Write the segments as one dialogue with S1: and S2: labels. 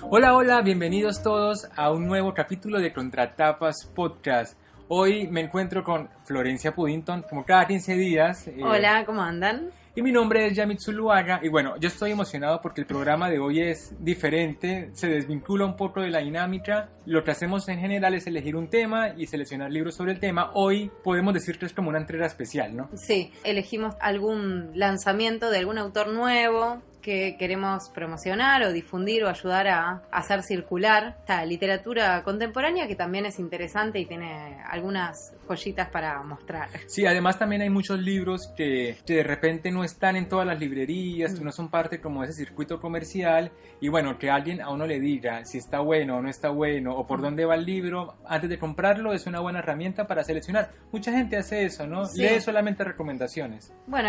S1: Hola, hola, bienvenidos todos a un nuevo capítulo de Contratapas Podcast. Hoy me encuentro con Florencia Puddington, como cada 15 días.
S2: Hola, ¿cómo andan?
S1: Y mi nombre es Yamit Zuluaga. Y bueno, yo estoy emocionado porque el programa de hoy es diferente, se desvincula un poco de la dinámica. Lo que hacemos en general es elegir un tema y seleccionar libros sobre el tema. Hoy podemos decir que es como una entrega especial, ¿no?
S2: Sí, elegimos algún lanzamiento de algún autor nuevo que queremos promocionar o difundir o ayudar a hacer circular esta literatura contemporánea que también es interesante y tiene algunas joyitas para mostrar.
S1: Sí, además también hay muchos libros que de repente no están en todas las librerías, que no son parte como de ese circuito comercial, y bueno, que alguien a uno le diga si está bueno o no está bueno o por dónde va el libro antes de comprarlo es una buena herramienta para seleccionar. Mucha gente hace eso, ¿no?
S2: Sí.
S1: Lee solamente recomendaciones.
S2: Bueno,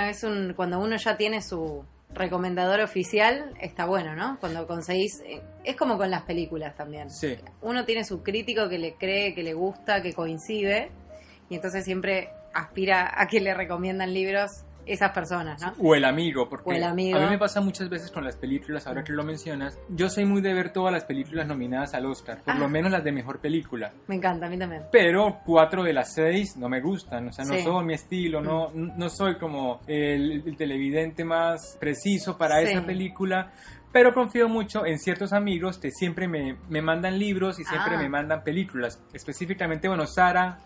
S2: cuando uno ya tiene su recomendador oficial, está bueno, ¿no? Cuando conseguís, es como con las películas también.
S1: Sí.
S2: Uno tiene su crítico que le cree, que le gusta, que coincide, y entonces siempre aspira a que le recomiendan libros esas personas, ¿no?
S1: O el amigo, porque
S2: O el amigo.
S1: a mí me pasa muchas veces con las películas, ahora que lo mencionas, yo soy muy de ver todas las películas nominadas al Oscar, por lo menos las de mejor película.
S2: Me encanta, a mí también.
S1: Pero 4 de las 6 no me gustan, o sea, no
S2: Sí.
S1: son mi estilo, no soy como el televidente más preciso para
S2: Sí.
S1: esa película, pero confío mucho en ciertos amigos que siempre me mandan libros y siempre me mandan películas. Específicamente, bueno, Sara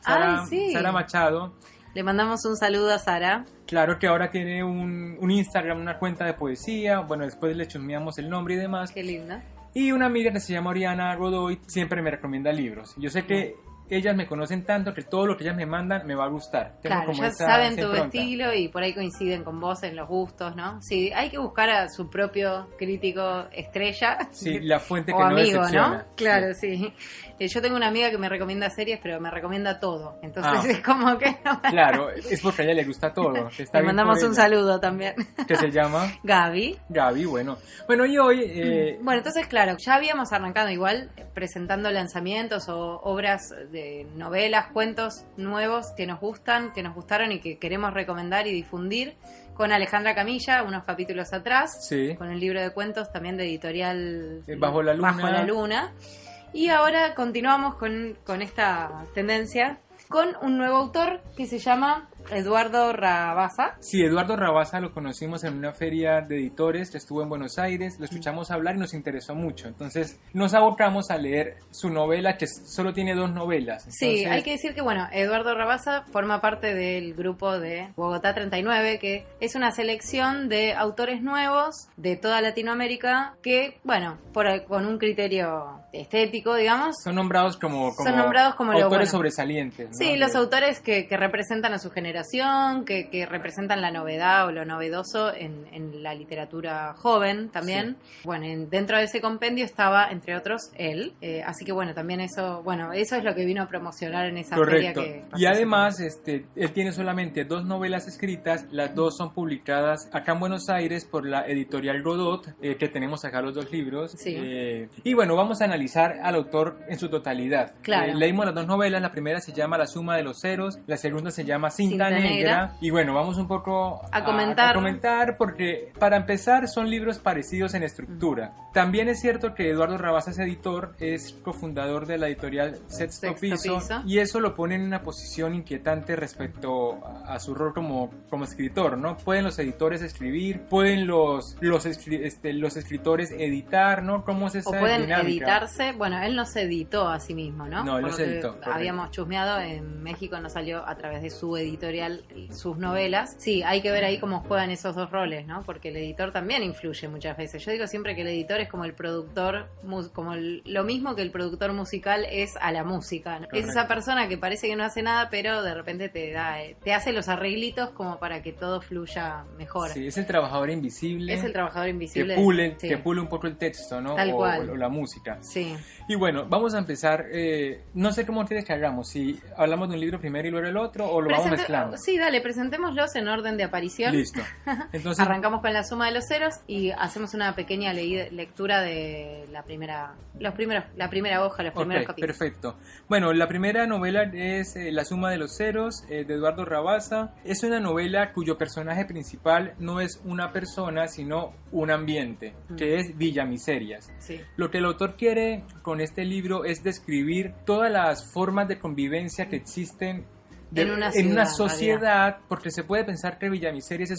S2: Sí.
S1: Machado.
S2: Le mandamos un saludo a Sara.
S1: Claro que ahora tiene un Instagram, una cuenta de poesía, bueno, después le chusmeamos el nombre y demás.
S2: Qué linda.
S1: Y una amiga que se llama Oriana Godoy siempre me recomienda libros. Yo sé que ellas me conocen tanto que todo lo que ellas me mandan me va a gustar. Tengo
S2: Claro,
S1: como
S2: ya
S1: esa
S2: saben tu
S1: impronta.
S2: estilo y por ahí coinciden con vos en los gustos, ¿no? Sí, hay que buscar a su propio crítico estrella.
S1: Sí, la fuente que
S2: o
S1: no
S2: amigo,
S1: decepciona.
S2: ¿no? Claro, sí. Yo tengo una amiga que me recomienda series, pero me recomienda todo. Entonces
S1: Ah.
S2: es como que no.
S1: Claro, es porque a ella le gusta todo. Que está
S2: Le
S1: bien
S2: mandamos
S1: por
S2: un
S1: ella.
S2: saludo también.
S1: Que se llama
S2: Gaby.
S1: Gaby, bueno. Bueno, y hoy...
S2: Bueno, entonces, claro, ya habíamos arrancado igual presentando lanzamientos o obras de novelas, cuentos nuevos que nos gustan, que nos gustaron y que queremos recomendar y difundir con Alejandra Camilla, unos capítulos atrás,
S1: Sí.
S2: con un libro de cuentos también de editorial
S1: Bajo la Luna.
S2: Bajo la Luna. Y ahora continuamos con esta tendencia con un nuevo autor que se llama Eduardo Rabasa.
S1: Sí, Eduardo Rabasa lo conocimos en una feria de editores, estuvo en Buenos Aires, lo escuchamos hablar y nos interesó mucho. Entonces nos abocamos a leer su novela, que solo tiene 2 novelas.
S2: Sí,
S1: Entonces,
S2: hay que decir que, bueno, Eduardo Rabasa forma parte del grupo de Bogotá 39, que es una selección de autores nuevos de toda Latinoamérica que, bueno, con un criterio estético, digamos,
S1: son nombrados como
S2: lo
S1: autores
S2: bueno.
S1: sobresalientes, ¿no?
S2: Sí, los autores que representan a su generación, que representan la novedad o lo novedoso en la literatura joven también.
S1: Sí.
S2: Bueno, dentro de ese compendio estaba, entre otros, él. Así que bueno, también eso es lo que vino a promocionar en esa feria
S1: Correcto.
S2: que
S1: Y
S2: participó.
S1: además, él tiene solamente 2 novelas escritas, las 2 son publicadas acá en Buenos Aires por la editorial Godot, que tenemos acá los 2 libros.
S2: Sí.
S1: Y bueno, vamos a analizar al autor en su totalidad.
S2: Claro.
S1: Leímos las 2 novelas, la primera se llama La suma de los ceros, la segunda se llama Cinta Negra. Y bueno, vamos un poco
S2: a comentar
S1: porque para empezar son libros parecidos en estructura. También es cierto que Eduardo Rabasa es editor, es cofundador de la editorial Sexto Piso, y eso lo pone en una posición inquietante respecto a su rol como escritor, ¿no? Pueden los editores escribir, pueden los escritores editar, ¿no? ¿Cómo es esa
S2: o pueden
S1: dinámica?
S2: editarse. Bueno, él no se editó a sí mismo, ¿no?
S1: No, él no
S2: Por
S1: se
S2: lo que
S1: editó, correcto.
S2: habíamos chusmeado, en México no salió a través de su editorial sus novelas. Sí, hay que ver ahí cómo juegan esos 2 roles, ¿no? Porque el editor también influye muchas veces. Yo digo siempre que el editor es como el productor, lo mismo que el productor musical es a la música, ¿no? Es esa persona que parece que no hace nada, pero de repente te hace los arreglitos como para que todo fluya mejor.
S1: Sí, es el trabajador invisible.
S2: Es el trabajador invisible.
S1: Que pule un poco el texto, ¿no?
S2: Tal cual.
S1: O la música.
S2: Sí.
S1: Y bueno, vamos a empezar. No sé cómo quieres que hagamos. Si hablamos de un libro primero y luego el otro, o lo vamos mezclando. presentando.
S2: Sí, dale, presentémoslos en orden de aparición.
S1: Listo. Entonces,
S2: arrancamos con la suma de los ceros y hacemos una pequeña lectura de la primera hoja, los primeros capítulos.
S1: Perfecto. Bueno, la primera novela es La suma de los ceros, de Eduardo Rabasa. Es una novela cuyo personaje principal no es una persona, sino un ambiente, que es Villa Miserias.
S2: Sí.
S1: Lo que el autor quiere con este libro es describir todas las formas de convivencia que existen en una sociedad, porque se puede pensar que Villa Miserias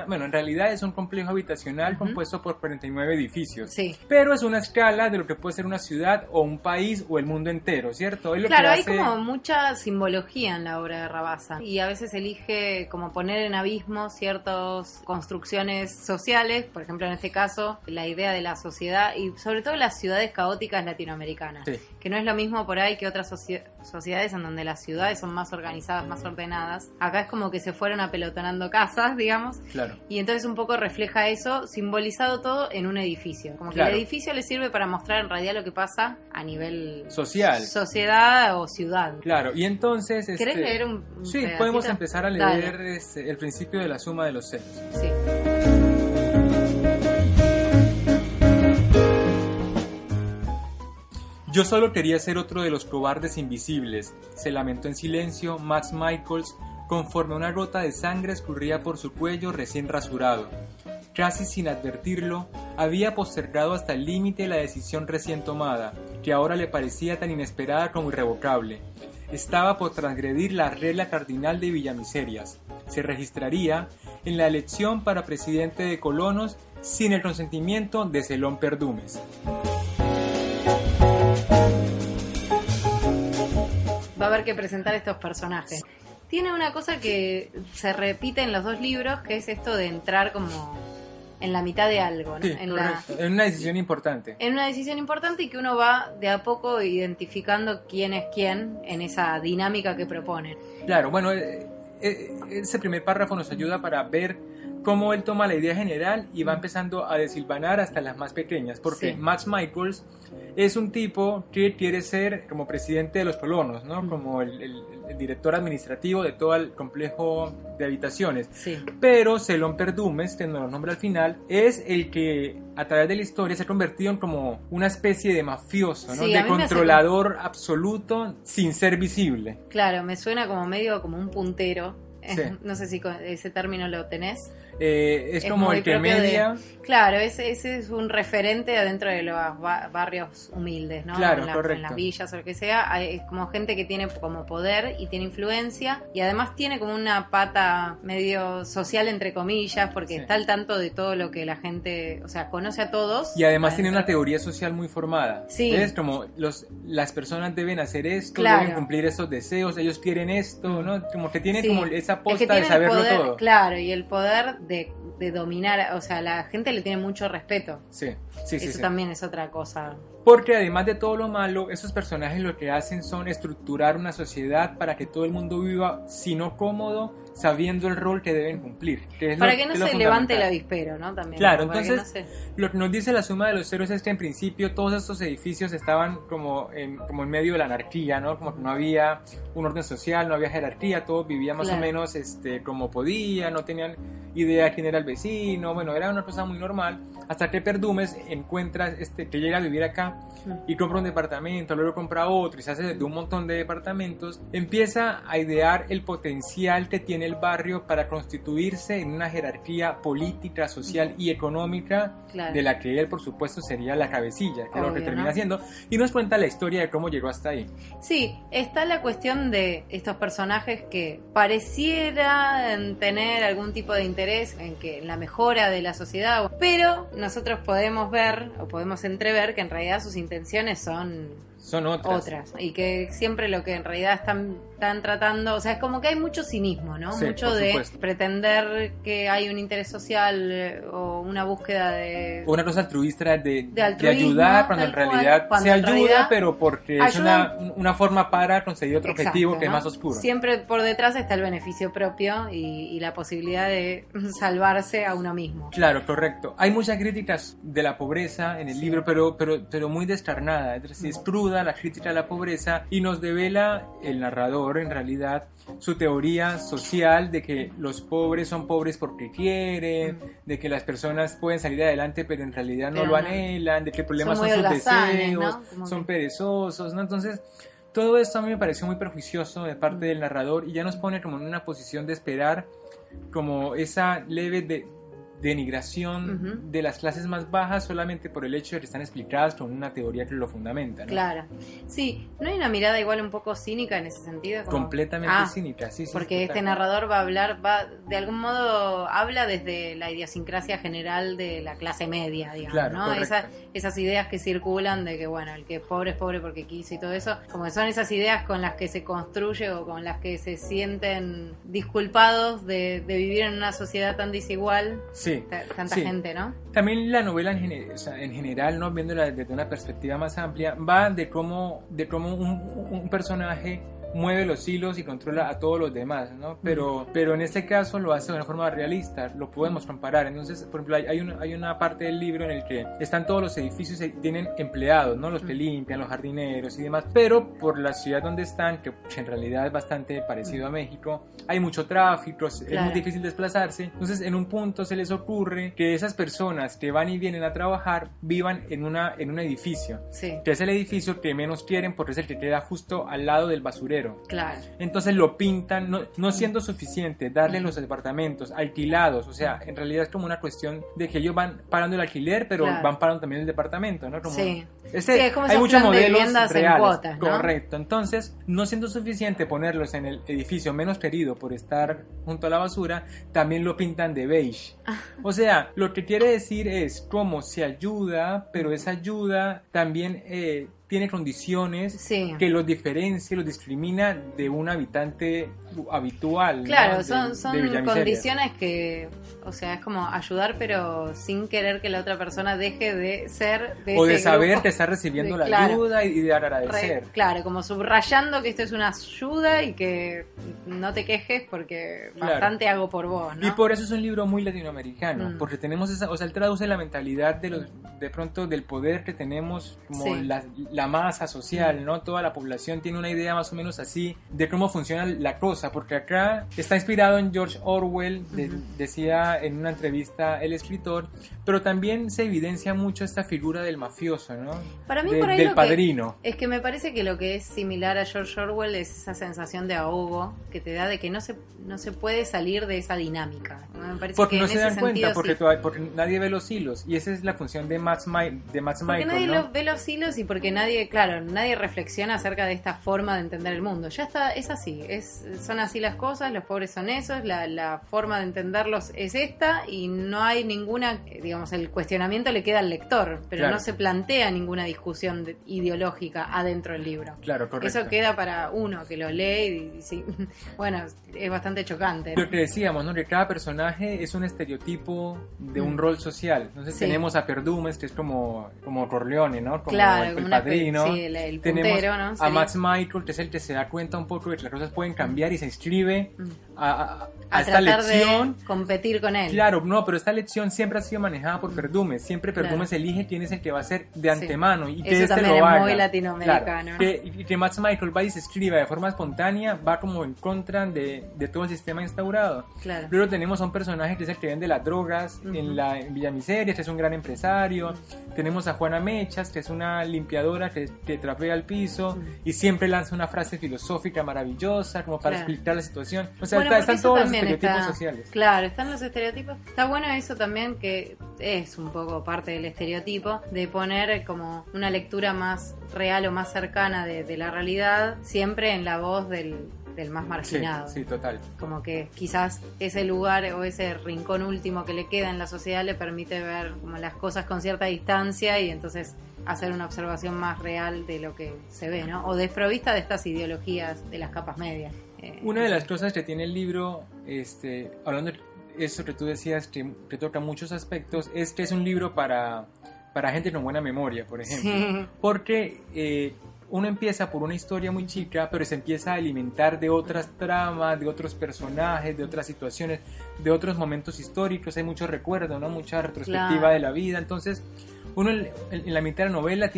S1: bueno, en realidad es un complejo habitacional compuesto por 49 edificios,
S2: sí,
S1: pero es una escala de lo que puede ser una ciudad o un país o el mundo entero, ¿cierto?
S2: Claro, hay como mucha simbología en la obra de Rabasa y a veces elige como poner en abismo ciertas construcciones sociales, por ejemplo en este caso la idea de la sociedad y sobre todo las ciudades caóticas latinoamericanas,
S1: sí,
S2: que no es lo mismo por ahí que otras sociedades en donde las ciudades son más organizadas, más ordenadas. Acá es como que se fueron apelotonando casas, digamos.
S1: Claro.
S2: Y entonces un poco refleja eso, simbolizado todo en un edificio. Como que
S1: claro,
S2: el edificio le sirve para mostrar en realidad lo que pasa a nivel
S1: social,
S2: sociedad o ciudad.
S1: Claro, y entonces...
S2: ¿Querés leer un
S1: Sí,
S2: pedacito?
S1: podemos empezar a leer el principio de la suma de los ceros.
S2: Sí.
S1: Yo solo quería ser otro de los cobardes invisibles, se lamentó en silencio Max Michaels conforme una gota de sangre escurría por su cuello recién rasurado. Casi sin advertirlo, había postergado hasta el límite la decisión recién tomada, que ahora le parecía tan inesperada como irrevocable. Estaba por transgredir la regla cardinal de Villamiserias. Se registraría en la elección para presidente de Colonos sin el consentimiento de Celón Perdumes.
S2: Va a haber que presentar estos personajes. Tiene una cosa que se repite en los dos libros, que es esto de entrar como en la mitad de algo, ¿no?
S1: Sí, en una decisión importante.
S2: En una decisión importante y que uno va de a poco identificando quién es quién en esa dinámica que propone.
S1: Claro, bueno, ese primer párrafo nos ayuda para ver cómo él toma la idea general y va empezando a desilvanar hasta las más pequeñas, porque sí, Max Michaels es un tipo que quiere ser como presidente de los colonos, ¿no? Como el director administrativo de todo el complejo de habitaciones.
S2: Sí.
S1: Pero Celón Perdumes, que nos lo nombra al final, es el que a través de la historia se ha convertido en como una especie de mafioso, ¿no?
S2: Sí,
S1: de controlador absoluto sin ser visible.
S2: Claro, me suena como medio como un puntero.
S1: Sí.
S2: No sé si ese término lo tenés.
S1: Es como el que media.
S2: Claro, ese es un referente adentro de los barrios humildes, ¿no?
S1: Claro,
S2: correcto. En las villas o lo que sea. Es como gente que tiene como poder y tiene influencia y además tiene como una pata medio social, entre comillas, porque sí, está al tanto de todo lo que la gente, o sea, conoce a todos.
S1: Y además tiene una teoría social muy formada.
S2: Sí.
S1: Es como las personas deben hacer esto,
S2: claro,
S1: deben cumplir estos deseos, ellos quieren esto, ¿no? Como que tiene, sí, como esa posta
S2: es que
S1: de saberlo
S2: poder,
S1: todo.
S2: Claro, y el poder de dominar, o sea, la gente le tiene mucho respeto.
S1: Sí, sí,
S2: Eso
S1: sí,
S2: también es otra cosa.
S1: Porque además de todo lo malo, esos personajes lo que hacen son estructurar una sociedad para que todo el mundo viva, si no cómodo, sabiendo el rol que deben cumplir. Que es
S2: para que no se levante el avispero, ¿no? También.
S1: Claro, entonces lo que nos dice la suma de los ceros es que en principio todos estos edificios estaban como en medio de la anarquía, ¿no? Como que no había un orden social, no había jerarquía, todos vivían más o menos como podían, no tenían idea de quién era el vecino, bueno, era una cosa muy normal, hasta que Perdumes encuentra que llega a vivir acá y compra un departamento, luego compra otro y se hace de un montón de departamentos, empieza a idear el potencial que tiene el barrio para constituirse en una jerarquía política, social y económica, de la que él, por supuesto, sería la cabecilla, que es lo que termina siendo, y nos cuenta la historia de cómo llegó hasta ahí.
S2: Sí, está la cuestión de estos personajes que parecieran tener algún tipo de interés en la mejora de la sociedad, pero nosotros podemos ver o podemos entrever que en realidad sus intenciones son otras y que siempre lo que en realidad están tratando, o sea, es como que hay mucho cinismo, ¿no?
S1: Sí,
S2: mucho de pretender que hay un interés social o una búsqueda de...
S1: Una cosa altruista de ayudar cuando en realidad se ayuda, pero porque es una forma para conseguir otro objetivo que es más oscuro.
S2: Siempre por detrás está el beneficio propio y la posibilidad de salvarse a uno mismo.
S1: Claro, correcto. Hay muchas críticas de la pobreza en el libro, pero muy descarnada, es decir, es cruda ayuda, la crítica a la pobreza, y nos devela el narrador en realidad su teoría social de que los pobres son pobres porque quieren, de que las personas pueden salir adelante pero en realidad no lo anhelan, de que el problema son sus deseos, ¿no? Son perezosos, ¿no? Entonces todo esto a mí me pareció muy perjuicioso de parte del narrador y ya nos pone como en una posición de esperar como esa leve denigración de las clases más bajas solamente por el hecho de que están explicadas con una teoría que lo fundamenta, ¿no?
S2: Claro, sí, ¿no hay una mirada igual un poco cínica en ese sentido? Como...
S1: Completamente cínica, sí.
S2: Porque este narrador va a hablar, de algún modo habla desde la idiosincrasia general de la clase media, digamos,
S1: claro,
S2: ¿no? Esas ideas que circulan de que, bueno, el que es pobre porque quiso y todo eso, como que son esas ideas con las que se construye o con las que se sienten disculpados de vivir en una sociedad tan desigual.
S1: Sí.
S2: Tanta gente, ¿no?
S1: También la novela en general, ¿no? Viéndola desde una perspectiva más amplia, va de cómo un personaje mueve los hilos y controla a todos los demás, ¿no? Pero en este caso lo hace de una forma realista, lo podemos comparar. Entonces, por ejemplo, hay una parte del libro en el que están todos los edificios y tienen empleados, ¿no? Los que limpian, los jardineros y demás, pero por la ciudad donde están, que en realidad es bastante parecido a México, hay mucho tráfico, es muy difícil desplazarse. Entonces, en un punto se les ocurre que esas personas que van y vienen a trabajar vivan en un edificio, que es el edificio que menos quieren porque es el que queda justo al lado del basurero.
S2: Claro.
S1: Entonces lo pintan, no siendo suficiente darle los departamentos alquilados, o sea, en realidad es como una cuestión de que ellos van pagando el alquiler, pero van pagando también el departamento, ¿no? Como,
S2: es como
S1: hay muchos modelos
S2: reales,
S1: en
S2: cuotas, ¿no?
S1: Correcto. Entonces, no siendo suficiente ponerlos en el edificio menos querido por estar junto a la basura, también lo pintan de beige. O sea, lo que quiere decir es cómo se ayuda, pero esa ayuda también tiene condiciones que los diferencia, los discrimina de un habitante habitual.
S2: Claro,
S1: ¿no?
S2: son condiciones que, o sea, es como ayudar pero sin querer que la otra persona deje de ser de
S1: o
S2: ese
S1: de saber
S2: grupo.
S1: que está recibiendo la ayuda y de agradecer.
S2: Claro, como subrayando que esto es una ayuda y que no te quejes porque bastante hago por vos, ¿no?
S1: Y por eso es un libro muy latinoamericano, porque tenemos esa, o sea, él traduce la mentalidad de pronto del poder que tenemos, como la masa social, ¿no? Toda la población tiene una idea más o menos así de cómo funciona la cosa, porque acá está inspirado en George Orwell, decía en una entrevista el escritor, pero también se evidencia mucho esta figura del mafioso, ¿no?
S2: Para mí por ahí
S1: del padrino.
S2: Es que me parece que lo que es similar a George Orwell es esa sensación de ahogo que te da de que no se puede salir de esa dinámica. Me parece
S1: porque
S2: que
S1: no
S2: en
S1: se dan
S2: ese
S1: cuenta,
S2: sentido,
S1: porque nadie ve los hilos, y esa es la función de Max Michael,
S2: porque nadie
S1: ¿no?
S2: ve los hilos y porque nadie reflexiona acerca de esta forma de entender el mundo. Ya está, es así, son así las cosas, los pobres son esos, la forma de entenderlos es esta y no hay ninguna, digamos, el cuestionamiento le queda al lector, pero no se plantea ninguna discusión ideológica adentro del libro.
S1: Claro, correcto.
S2: Eso queda para uno que lo lee y sí, bueno, es bastante chocante, ¿no?
S1: Lo que decíamos, ¿no? Que cada personaje es un estereotipo de un rol social. Entonces tenemos a Perdumes, que es como Corleone, ¿no? Como el padrino.
S2: El
S1: tenemos
S2: puntero, ¿no?
S1: a Max Michael, que es el que se da cuenta un poco de que las cosas pueden cambiar y se inscribe a esta lección.
S2: De competir con él.
S1: Claro, no, pero esta lección siempre ha sido manejada por Perdumes. Siempre Perdumes elige quién es el que va a ser de antemano y que
S2: eso también
S1: lo haga.
S2: Es muy latinoamericano.
S1: Claro, y que Max Michael va y se escriba de forma espontánea, va como en contra de todo el sistema instaurado.
S2: Claro.
S1: Luego tenemos a un personaje que es el que vende las drogas en Villa Miseria, que es un gran empresario. Tenemos a Juana Mechas, que es una limpiadora que trapea el piso y siempre lanza una frase filosófica maravillosa como para explicar la situación. O sea, están todos los estereotipos sociales.
S2: Claro, están los estereotipos. Está bueno eso también, que es un poco parte del estereotipo, de poner como una lectura más real o más cercana de la realidad, siempre en la voz del más marginado.
S1: Sí, total.
S2: Como que quizás ese lugar o ese rincón último que le queda en la sociedad le permite ver como las cosas con cierta distancia y entonces hacer una observación más real de lo que se ve, ¿no? O desprovista de estas ideologías de las capas medias.
S1: Una de las cosas que tiene el libro, hablando de eso que tú decías, que toca muchos aspectos, es que es un libro para gente con buena memoria, por ejemplo. Sí. Porque uno empieza por una historia muy chica, pero se empieza a alimentar de otras tramas, de otros personajes, de otras situaciones, de otros momentos históricos. Hay mucho recuerdo, ¿no? Mucha retrospectiva de la vida. Entonces, uno en la mitad de la novela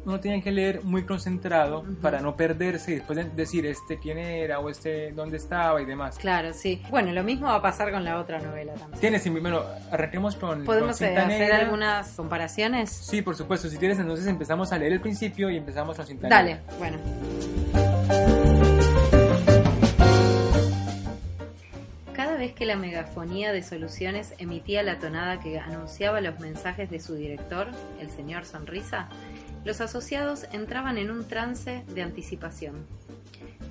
S1: uno tiene que leer muy concentrado para no perderse y después decir quién era o dónde estaba y demás.
S2: Claro, sí. Bueno, lo mismo va a pasar con la otra novela también.
S1: Bueno, arranquemos con
S2: ¿Podemos
S1: Cinta
S2: hacer
S1: Negra.
S2: algunas comparaciones?
S1: Sí, por supuesto. Si quieres, entonces empezamos a leer el principio y empezamos con Cinta
S2: Dale,
S1: Negra.
S2: bueno. Cada vez que la megafonía de Soluciones emitía la tonada que anunciaba los mensajes de su director, el señor Sonrisa, los asociados entraban en un trance de anticipación.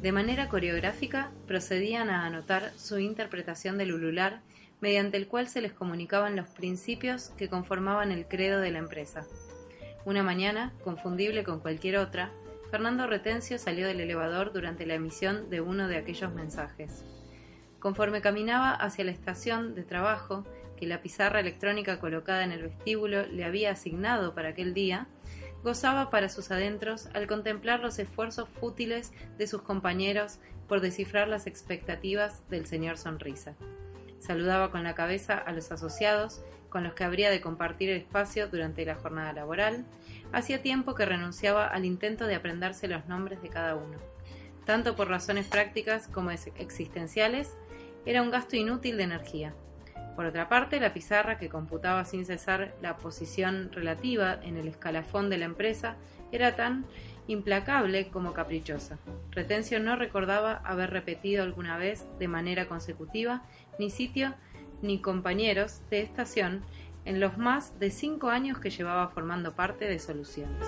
S2: De manera coreográfica, procedían a anotar su interpretación del ulular, mediante el cual se les comunicaban los principios que conformaban el credo de la empresa. Una mañana, confundible con cualquier otra, Fernando Retencio salió del elevador durante la emisión de uno de aquellos mensajes. Conforme caminaba hacia la estación de trabajo, que la pizarra electrónica colocada en el vestíbulo le había asignado para aquel día, gozaba para sus adentros al contemplar los esfuerzos fútiles de sus compañeros por descifrar las expectativas del señor Sonrisa. Saludaba con la cabeza a los asociados con los que habría de compartir el espacio durante la jornada laboral. Hacía tiempo que renunciaba al intento de aprenderse los nombres de cada uno. Tanto por razones prácticas como existenciales, era un gasto inútil de energía. Por otra parte, la pizarra que computaba sin cesar la posición relativa en el escalafón de la empresa era tan implacable como caprichosa. Retencio no recordaba haber repetido alguna vez de manera consecutiva ni sitio ni compañeros de estación en los más de 5 años que llevaba formando parte de Soluciones.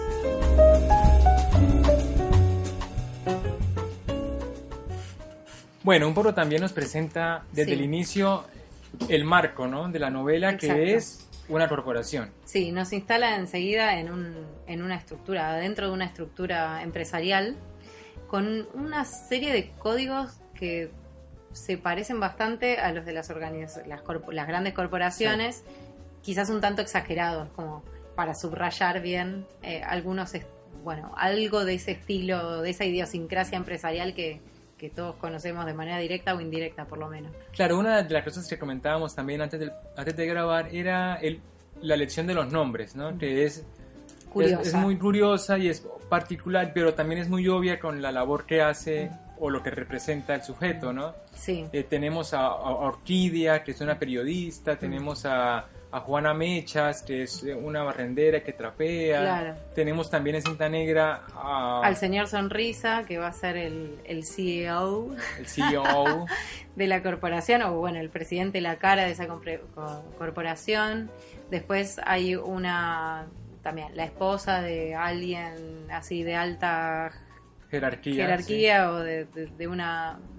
S1: Bueno, un poco también nos presenta desde el inicio el marco, ¿no?, de la novela. Exacto. Que es una corporación.
S2: Sí, nos instala enseguida en una estructura, dentro de una estructura empresarial, con una serie de códigos que se parecen bastante a los de las grandes corporaciones, sí. Quizás un tanto exagerados, como para subrayar bien algo de ese estilo, de esa idiosincrasia empresarial que todos conocemos de manera directa o indirecta, por lo menos.
S1: Claro, una de las cosas que comentábamos también antes de grabar era la elección de los nombres, ¿no? Que es muy curiosa y es particular, pero también es muy obvia con la labor que hace o lo que representa el sujeto, ¿no?
S2: Sí.
S1: Tenemos a Orquídea, que es una periodista, tenemos a Juana Mechas, que es una barrendera que trapea.
S2: Claro.
S1: Tenemos también en Cinta Negra
S2: al señor Sonrisa, que va a ser el CEO.
S1: El CEO.
S2: de la corporación, o bueno, el presidente, la cara de esa corporación. Después hay también la esposa de alguien así de alta jerarquía sí. O de un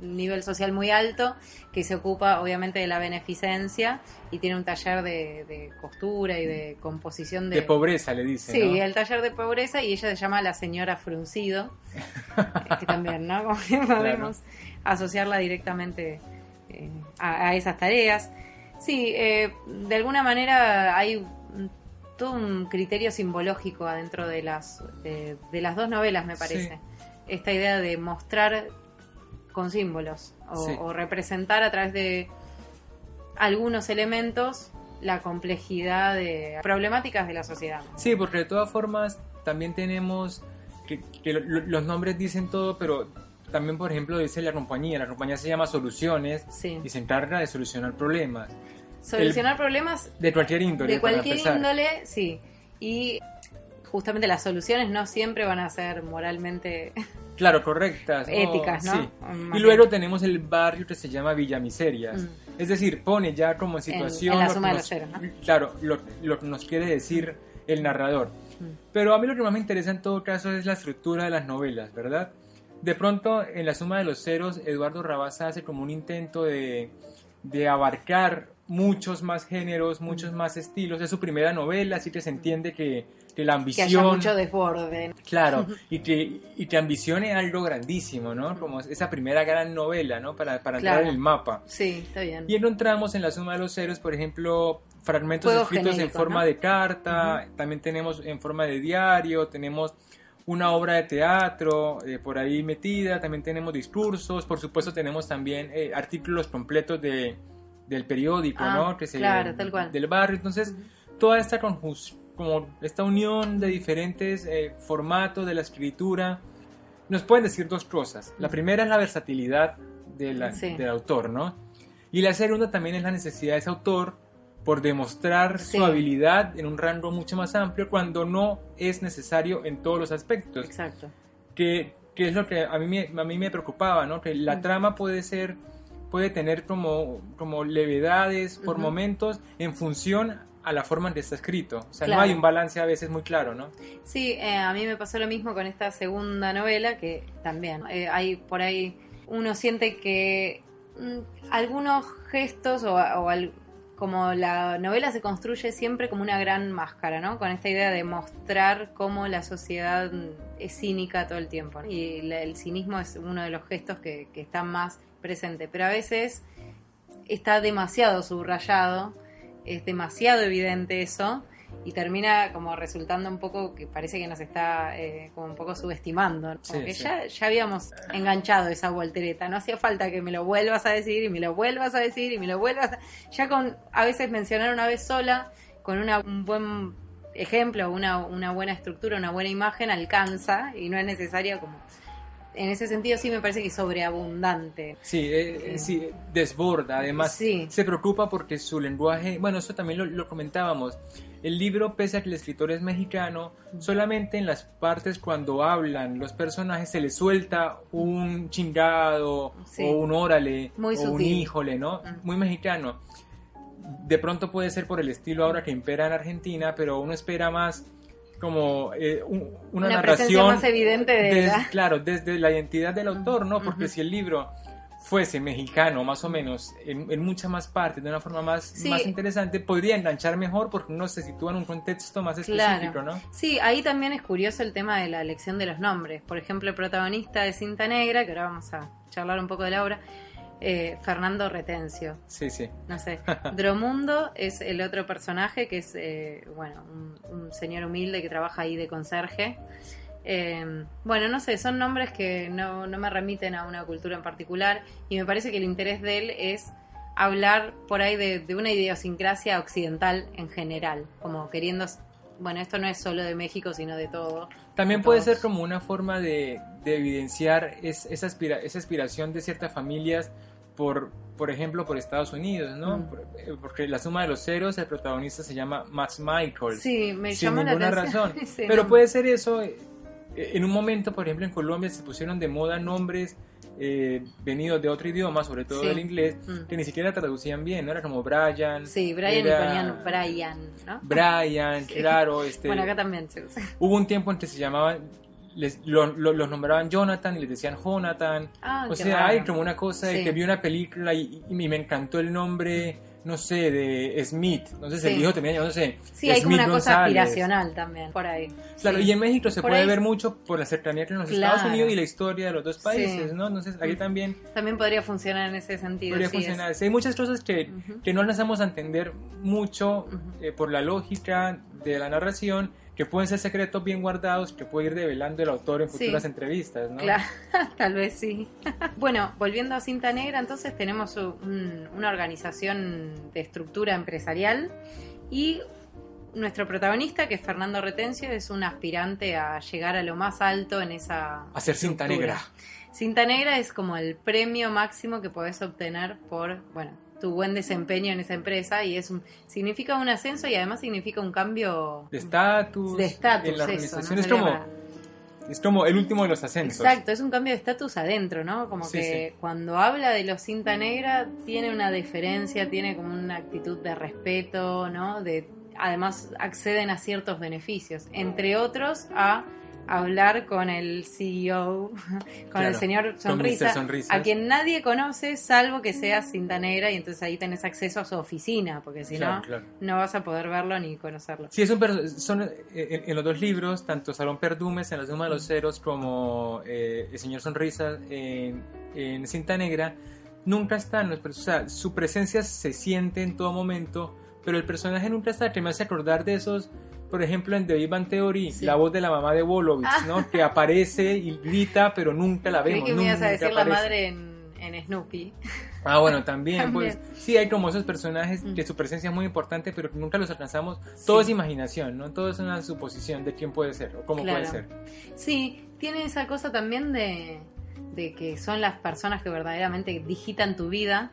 S2: nivel social muy alto, que se ocupa obviamente de la beneficencia y tiene un taller de costura y de composición de
S1: pobreza, le dice,
S2: sí,
S1: ¿no?
S2: El taller de pobreza, y ella se llama la señora Fruncido, que también, ¿no? Como que podemos asociarla directamente a esas tareas. Sí, de alguna manera hay todo un criterio simbológico adentro de las dos novelas, me parece. Sí. Esta idea de mostrar con símbolos o representar a través de algunos elementos la complejidad de problemáticas de la sociedad.
S1: Sí, porque de todas formas también tenemos que los nombres dicen todo, pero también, por ejemplo, dice la compañía se llama Soluciones, sí. Y se encarga de solucionar problemas.
S2: Problemas
S1: de cualquier índole.
S2: De cualquier índole, sí. Y justamente las soluciones no siempre van a ser moralmente...
S1: Claro, correctas.
S2: Éticas, ¿no?
S1: Sí. Y luego tenemos el barrio que se llama Villa Miserias. Es decir, pone ya como en situación...
S2: En la suma de los ceros, ¿no?
S1: Claro, lo que nos quiere decir el narrador. Pero a mí lo que más me interesa en todo caso es la estructura de las novelas, ¿verdad? De pronto, en la suma de los ceros, Eduardo Rabasa hace como un intento de abarcar muchos más géneros, muchos más estilos. Es su primera novela, así que se entiende que la ambición...
S2: Que haya mucho desborde.
S1: Claro, y que ambicione algo grandísimo, ¿no? Como esa primera gran novela, ¿no? Para entrar en el mapa.
S2: Sí, está bien.
S1: Y encontramos en la suma de los ceros, por ejemplo, fragmentos
S2: Juego
S1: escritos
S2: genérico,
S1: en forma de carta, también tenemos en forma de diario, tenemos una obra de teatro por ahí metida, también tenemos discursos, por supuesto tenemos también artículos completos del periódico, ¿no?
S2: Claro, tal cual.
S1: Del barrio. Entonces, toda esta como esta unión de diferentes formatos de la escritura, nos pueden decir dos cosas. La primera es la versatilidad del autor, ¿no? Y la segunda también es la necesidad de ese autor por demostrar su habilidad en un rango mucho más amplio cuando no es necesario en todos los aspectos.
S2: Exacto.
S1: Que es lo que a mí me preocupaba, ¿no? Que la trama puede tener como levedades por momentos en función a la forma en que está escrito. O sea, no hay un balance a veces muy claro, ¿no?
S2: Sí, a mí me pasó lo mismo con esta segunda novela, que también hay por ahí, uno siente que algunos gestos como la novela se construye siempre como una gran máscara, ¿no? Con esta idea de mostrar cómo la sociedad es cínica todo el tiempo, ¿no? Y el cinismo es uno de los gestos que está más presente, pero a veces está demasiado subrayado, es demasiado evidente eso, y termina como resultando un poco que parece que nos está como un poco subestimando, ¿no? Como que ya habíamos enganchado esa voltereta, no hacía falta que me lo vuelvas a decir y me lo vuelvas a decir y me lo vuelvas a... Ya con a veces mencionar una vez sola, con un buen ejemplo, una buena estructura, una buena imagen alcanza, y no es necesario como... En ese sentido sí me parece que es sobreabundante.
S1: Sí, sí, desborda. Además, se preocupa porque su lenguaje... Bueno, eso también lo comentábamos. El libro, pese a que el escritor es mexicano, solamente en las partes cuando hablan los personajes se les suelta un chingado o un órale
S2: muy
S1: o
S2: sutil.
S1: Un híjole, ¿no? Muy mexicano. De pronto puede ser por el estilo ahora que impera en Argentina, pero uno espera más... como una narración
S2: más evidente
S1: claro, desde la identidad del autor, ¿no? Porque si el libro fuese mexicano, más o menos, en muchas más partes, de una forma más interesante, podría enganchar mejor porque uno se sitúa en un contexto más específico, ¿no?
S2: Sí, ahí también es curioso el tema de la elección de los nombres. Por ejemplo, el protagonista de Cinta Negra, que ahora vamos a charlar un poco de la obra, Fernando Retencio.
S1: Sí.
S2: No sé. Dromundo es el otro personaje que es, un señor humilde que trabaja ahí de conserje. Bueno, no sé, son nombres que no me remiten a una cultura en particular, y me parece que el interés de él es hablar por ahí de una idiosincrasia occidental en general, como queriendo... Bueno, esto no es solo de México, sino de todo.
S1: También puede ser como una forma de evidenciar esa aspiración de ciertas familias por ejemplo, por Estados Unidos, ¿no? Porque La Suma de los Ceros, el protagonista se llama Max Michaels.
S2: Sí, me
S1: sin
S2: llamó
S1: ninguna
S2: la atención.
S1: razón. Pero puede ser eso. En un momento, por ejemplo, en Colombia se pusieron de moda nombres venidos de otro idioma, sobre todo del inglés, que ni siquiera traducían bien, ¿no? Era como Brian.
S2: Sí, Brian y ponían Brian, ¿no?
S1: Brian, claro.
S2: Bueno, acá también se usa.
S1: Hubo un tiempo en que se llamaban... los nombraban Jonathan y les decían Jonathan. O sea, hay como una cosa de que vi una película y me encantó el nombre, no sé, de Smith. No sé si el hijo tenía, no sé.
S2: Sí, hay como una cosa aspiracional también, por ahí.
S1: Claro, y en México se puede ver mucho por la cercanía con los Estados Unidos y la historia de los dos países, ¿no? Entonces, aquí también...
S2: También podría funcionar en ese sentido.
S1: Podría funcionar. Sí, hay muchas cosas que no alcanzamos a entender mucho por la lógica de la narración, que pueden ser secretos bien guardados que puede ir develando el autor en futuras entrevistas, ¿no?
S2: Claro, tal vez sí. Bueno, volviendo a Cinta Negra, entonces tenemos una organización de estructura empresarial y nuestro protagonista, que es Fernando Retencio, es un aspirante a llegar a lo más alto en esa
S1: hacer Cinta Negra.
S2: Cinta Negra es como el premio máximo que podés obtener por, tu buen desempeño en esa empresa, y significa un ascenso y además significa un cambio
S1: de estatus en la organización. Es como el último de los ascensos.
S2: Exacto, es un cambio de estatus adentro, ¿no? Como cuando habla de los Cinta Negra tiene una deferencia, tiene como una actitud de respeto, ¿no? Además acceden a ciertos beneficios, entre otros a hablar con el CEO, con el señor Sonrisa, a quien nadie conoce salvo que sea Cinta Negra, y entonces ahí tenés acceso a su oficina, porque si no vas a poder verlo ni conocerlo.
S1: Sí, son en los dos libros, tanto Salón Perdumes en La Suma de los Ceros como el señor Sonrisa en Cinta Negra, nunca están, o sea, su presencia se siente en todo momento, pero el personaje nunca está, que me hace acordar de esos... Por ejemplo, en The Big Bang Theory, la voz de la mamá de Wolowitz, ¿no? Que aparece y grita, pero nunca la vemos.
S2: Creí que me ibas a decir la madre en Snoopy.
S1: Ah, bueno, también, pues, sí, hay como esos personajes que su presencia es muy importante, pero que nunca los alcanzamos. Todo es imaginación, ¿no? Todo es una suposición de quién puede ser o cómo puede ser.
S2: Sí, tiene esa cosa también de que son las personas que verdaderamente digitan tu vida,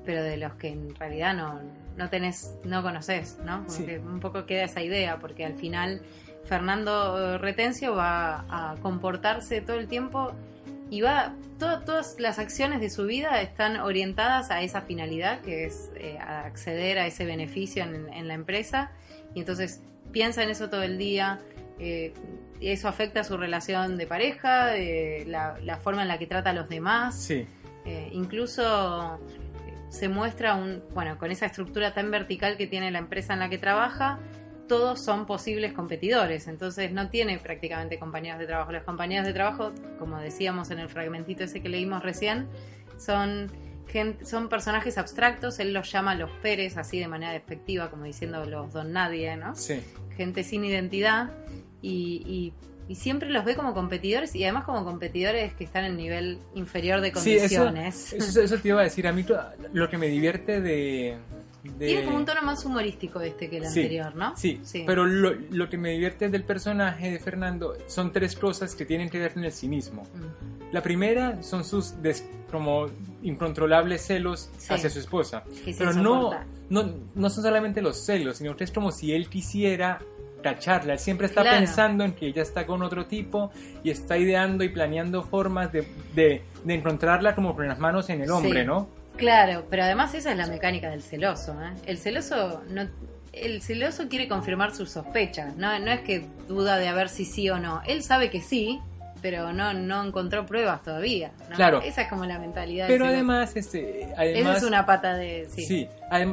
S2: pero de los que en realidad no conoces, ¿no? Porque un poco queda esa idea, porque al final Fernando Retencio va a comportarse todo el tiempo y todas las acciones de su vida están orientadas a esa finalidad, que es a acceder a ese beneficio en la empresa, y entonces piensa en eso todo el día. Y eso afecta su relación de pareja, la forma en la que trata a los demás.
S1: Sí.
S2: Incluso se muestra con esa estructura tan vertical que tiene la empresa en la que trabaja, todos son posibles competidores, entonces no tiene prácticamente compañeros de trabajo. Los compañeros de trabajo, como decíamos en el fragmentito ese que leímos recién, son personajes abstractos. Él los llama los Pérez, así de manera despectiva, como diciendo los don nadie, ¿no?
S1: Sí.
S2: Gente sin identidad, y siempre los ve como competidores, y además como competidores que están en nivel inferior de condiciones.
S1: Sí, eso te iba a decir. A mí lo que me divierte
S2: tiene como un tono más humorístico que el anterior, ¿no?
S1: Sí, pero lo que me divierte del personaje de Fernando son tres cosas que tienen que ver con el cinismo. La primera son sus como incontrolables celos hacia su esposa. Pero no son solamente los celos, sino que es como si él quisiera cacharla. Él siempre está pensando en que ella está con otro tipo y está ideando y planeando formas de encontrarla como con las manos en el hombre, ¿no?
S2: Claro, pero además esa es la mecánica del celoso, ¿eh? El celoso quiere confirmar sus sospechas, no es que duda de a ver si sí o no. Él sabe que sí, pero no encontró pruebas todavía, ¿no?
S1: Claro.
S2: Esa es como la mentalidad
S1: pero
S2: del
S1: además,
S2: Esa es una pata de...
S1: Sí,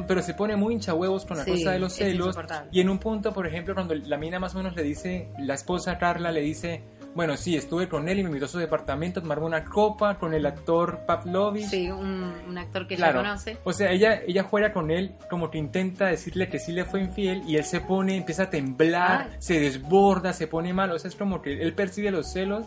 S1: pero se pone muy hinchahuevos con la cosa de los celos. Y en un punto, por ejemplo, cuando la mina más o menos le dice, la esposa Carla le dice... Bueno, sí, estuve con él y me invitó a su departamento a tomarme una copa con el actor Pavlovich.
S2: Sí, un actor que ella conoce.
S1: O sea, ella juega con él como que intenta decirle que sí le fue infiel, y él se empieza a temblar, se desborda, se pone mal. O sea, es como que él percibe los celos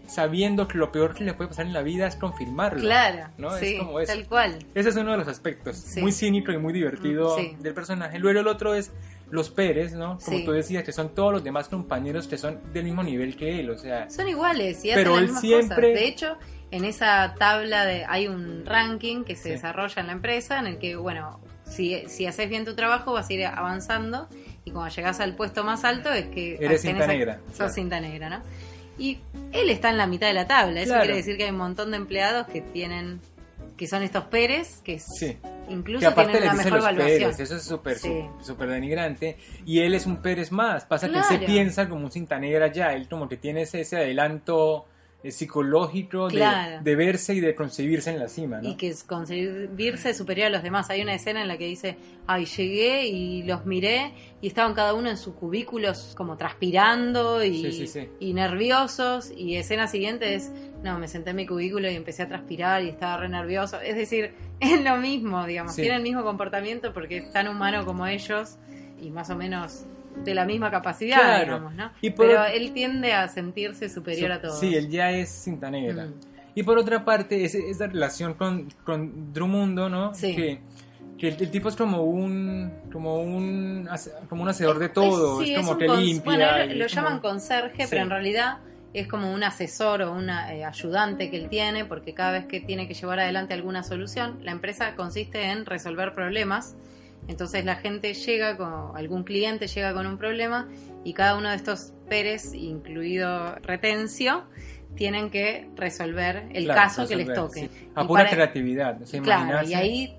S1: sabiendo que lo peor que le puede pasar en la vida es confirmarlo.
S2: Claro,
S1: ¿no?
S2: Sí,
S1: es como eso.
S2: Tal cual.
S1: Ese es uno de los aspectos muy cínico y muy divertido del personaje. Luego el otro es los Pérez, ¿no? Como tú decías, que son todos los demás compañeros que son del mismo nivel que él, o sea...
S2: Son iguales y hacen las mismas cosas. De hecho, en esa tabla hay un ranking que se desarrolla en la empresa, en el que, bueno, si haces bien tu trabajo vas a ir avanzando, y cuando llegas al puesto más alto es que...
S1: Eres cinta negra.
S2: Sos cinta negra, ¿no? Y él está en la mitad de la tabla. Eso quiere decir que hay un montón de empleados que son estos Pérez, que incluso
S1: que
S2: tienen una mejor evaluación.
S1: Pérez, eso es súper denigrante. Y él es un Pérez más. Pasa que él se piensa como un cinta negra ya. Él como que tiene ese adelanto psicológico de verse y de concebirse en la cima, ¿no?
S2: Y que es concebirse superior a los demás. Hay una escena en la que dice, llegué y los miré y estaban cada uno en sus cubículos como transpirando y nerviosos, y escena siguiente es, me senté en mi cubículo y empecé a transpirar y estaba re nervioso. Es decir, es lo mismo, digamos, tiene el mismo comportamiento porque es tan humano como ellos y más o menos de la misma capacidad, digamos, ¿no? Pero él tiende a sentirse superior a todos.
S1: Sí, él ya es cinta negra. Y por otra parte, esa relación con Drumundo, ¿no?
S2: Sí.
S1: Que el tipo es como un hacedor de todo, es como que limpia.
S2: Bueno, lo llaman conserje, pero en realidad es como un asesor o un ayudante que él tiene, porque cada vez que tiene que llevar adelante alguna solución, la empresa consiste en resolver problemas. Entonces la gente algún cliente llega con un problema, y cada uno de estos Pérez, incluido Retencio, tienen que resolver el caso que les toque.
S1: Sí. A pura creatividad, ¿no?
S2: Claro, y ahí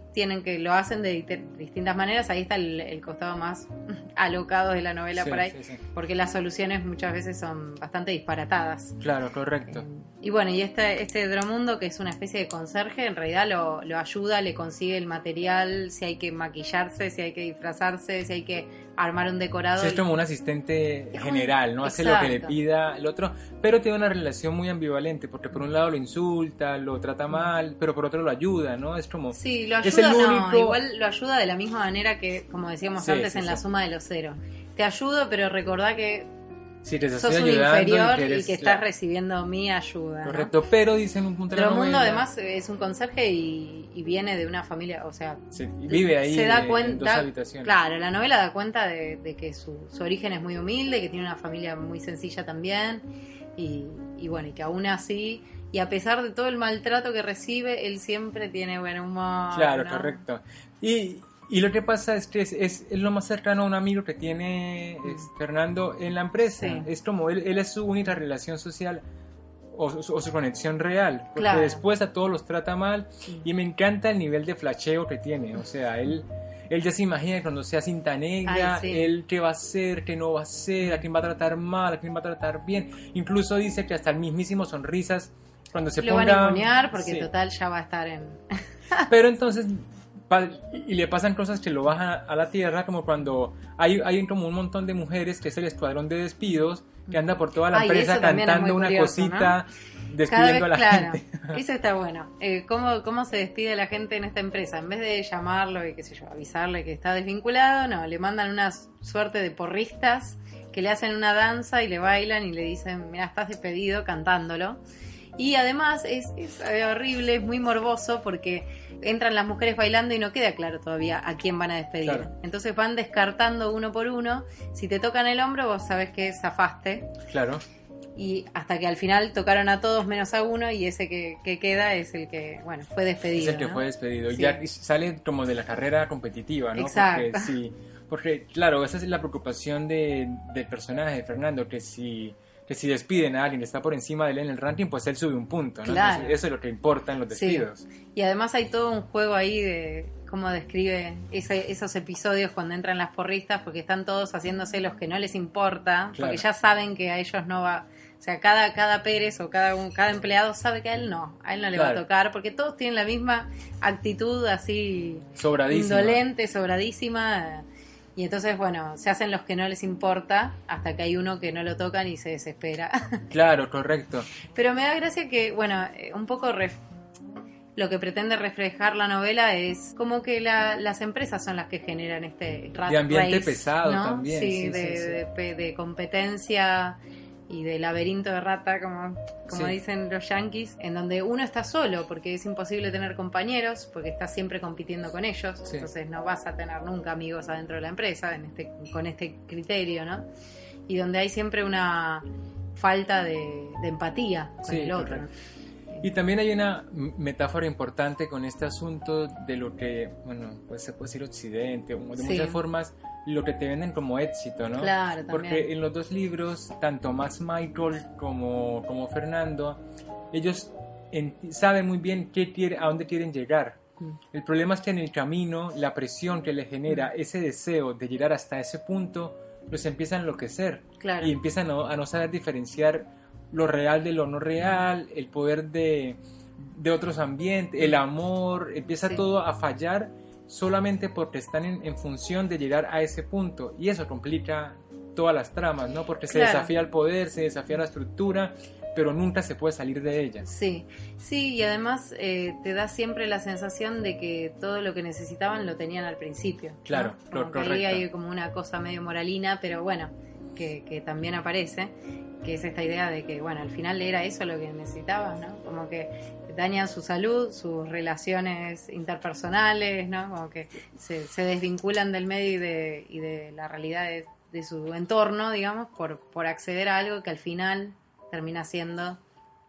S2: lo hacen de distintas maneras. Ahí está el costado más alocado de la novela por ahí, porque las soluciones muchas veces son bastante disparatadas.
S1: Claro, correcto.
S2: Y bueno, y este Drumundo, que es una especie de conserje, en realidad lo ayuda, le consigue el material, si hay que maquillarse, si hay que disfrazarse, si hay que armar un decorado.
S1: Sí, es como un asistente general, ¿no? Hace lo que le pida el otro, pero tiene una relación muy ambivalente, porque por un lado lo insulta, lo trata mal, pero por otro lo ayuda, ¿no? Es como...
S2: Sí, lo ayuda, igual lo ayuda de la misma manera que, como decíamos antes, en la suma de los ceros. Te ayudo, pero recordá que
S1: Sí, te
S2: sos un inferior y que estás recibiendo mi ayuda.
S1: Correcto, ¿no? Pero dicen un punto de la novela.
S2: Dromundo además es un conserje y viene de una familia, o sea,
S1: sí, vive ahí
S2: se da cuenta,
S1: en 2 habitaciones.
S2: Claro, la novela da cuenta de que su origen es muy humilde, que tiene una familia muy sencilla también y bueno, y que aún así, y a pesar de todo el maltrato que recibe, él siempre tiene buen humor.
S1: Claro,
S2: ¿no?
S1: correcto. Y lo que pasa es que es lo más cercano a un amigo que tiene Fernando en la empresa. Sí. Es como él es su única relación social o su conexión real. Porque claro. Después a todos los trata mal. Y me encanta el nivel de flasheo que tiene. O sea, él ya se imagina que cuando sea cinta negra, él qué va a hacer, qué no va a hacer, a quién va a tratar mal, a quién va a tratar bien. Incluso dice que hasta el mismísimo Sonrisas, cuando se
S2: lo
S1: ponga...
S2: Lo van a inmunear porque total ya va a estar en...
S1: Pero entonces... y le pasan cosas que lo bajan a la tierra, como cuando hay como un montón de mujeres que es el escuadrón de despidos que anda por toda la empresa cantando una curioso, cosita, ¿no? Despidiendo a la gente.
S2: Eso está bueno. ¿Cómo se despide la gente en esta empresa? En vez de llamarlo y qué sé yo, avisarle que está desvinculado, no, le mandan una suerte de porristas que le hacen una danza y le bailan y le dicen, mira, estás despedido, cantándolo. Y además es horrible, es muy morboso porque entran las mujeres bailando y no queda claro todavía a quién van a despedir. Claro. Entonces van descartando uno por uno. Si te tocan el hombro, vos sabés que zafaste.
S1: Claro.
S2: Y hasta que al final tocaron a todos menos a uno y ese que queda es el que, bueno, fue despedido.
S1: Es el que fue despedido. Sí. Ya sale como de la carrera competitiva, ¿no?
S2: Exacto.
S1: Porque claro, esa es la preocupación del personaje de Fernando, que si despiden a alguien que está por encima de él en el ranking, pues él sube un punto, ¿no?
S2: Claro.
S1: Entonces, eso es lo que importa en los despidos.
S2: Sí. Y además hay todo un juego ahí de cómo describe esos episodios cuando entran las porristas, porque están todos haciéndose los que no les importa, claro. Porque ya saben que a ellos no va... O sea, cada Pérez o cada empleado sabe que a él no le va a tocar, porque todos tienen la misma actitud así...
S1: Sobradísima.
S2: Indolente, sobradísima... Y entonces, bueno, se hacen los que no les importa hasta que hay uno que no lo tocan y se desespera.
S1: Claro, correcto.
S2: Pero me da gracia que, bueno, un poco lo que pretende reflejar la novela es como que las empresas son las que generan este rat
S1: de ambiente
S2: race,
S1: pesado,
S2: ¿no?
S1: también.
S2: Sí, de competencia y de laberinto de rata, como dicen los yanquis, en donde uno está solo porque es imposible tener compañeros, porque estás siempre compitiendo con ellos, entonces no vas a tener nunca amigos adentro de la empresa con este criterio, ¿no? Y donde hay siempre una falta de empatía con el otro.
S1: Correcto. Y también hay una metáfora importante con este asunto de lo que, bueno, pues se puede decir occidente, de muchas formas, lo que te venden como éxito, ¿no?
S2: Claro, también.
S1: Porque en los dos libros, tanto Max Michael como Fernando, ellos saben muy bien a dónde quieren llegar. El problema es que en el camino, la presión que les genera ese deseo de llegar hasta ese punto, los empieza a enloquecer.
S2: Claro.
S1: Y empiezan a no saber diferenciar lo real de lo no real, el poder de otros ambientes, el amor, empieza todo a fallar solamente porque están en función de llegar a ese punto, y eso complica todas las tramas, ¿no? Porque se desafía el poder, se desafía la estructura, pero nunca se puede salir de ella.
S2: Sí, y además te da siempre la sensación de que todo lo que necesitaban lo tenían al principio.
S1: Claro,
S2: ¿no? Correcto. Ahí hay como una cosa medio moralina, pero bueno, que también aparece, que es esta idea de que, bueno, al final era eso lo que necesitaban, ¿no? Como que dañan su salud, sus relaciones interpersonales, ¿no? Como que se desvinculan del medio y de la realidad de su entorno, digamos, por acceder a algo que al final termina siendo...